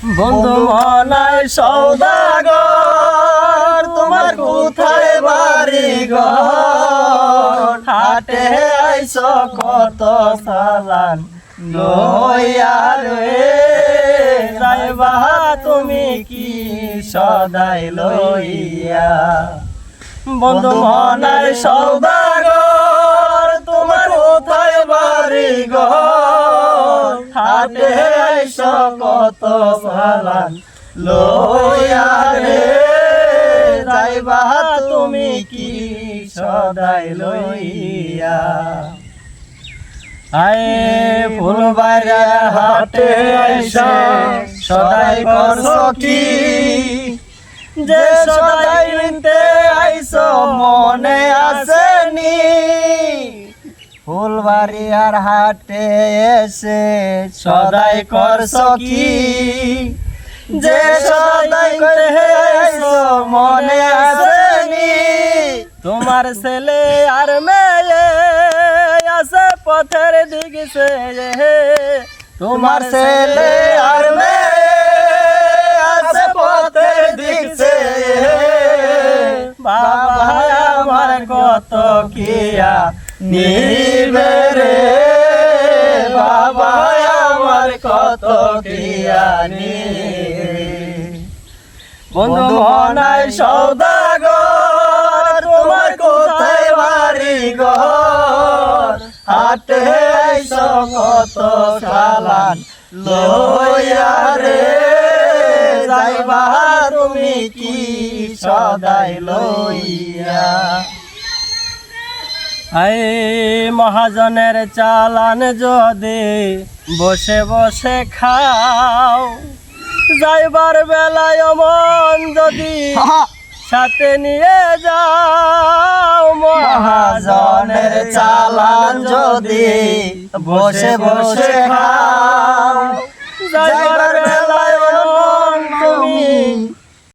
বন্ধু মনায় সওদাগর, তোমার কোথায় বাড়ি ঘর? হাটে আইস কত সালান লইয়া রে, যাইবা তুমি কি সদাই লইয়া? বন্ধু মনায় সওদাগর, তোমার কোথায় বাড়ি ঘর? হাটে আইস কত সালান লইয়া রে, যাইবা তুমি কি সদাই লইয়া? আয় ফুলবাড়িয়া হাটে আইসা সদাই করছো কি? যে সদাই নিতে আইসো মনে আসেনি? ফুলবাড়িয়ার হাটে এসে সদাই করছো কি? যে সদাই নিতে আইসো মনে আসেনি? তোমার ছেলে আর মেয়ে আছে পথের দিকে, তোমার ছেলে আর মেয়ে আছে পথের দিকে। বাবা আমার কত কিয়া নিবে রে, বাবা আমার কত কিয়া নিবে। বন্ধু মনায় সওদাগর, তোমার কোথায় বাড়ি ঘর? হাটে আইস কত সালান লইয়া রে, যাইবা তুমি কি সদাই লইয়া? আয় মহাজনের চালান যদি বসে বসে খাও, যাইবার বেলায় মন যদি সাথে নিয়ে যাও। মহাজনের চালান যদি বসে বসে খাও,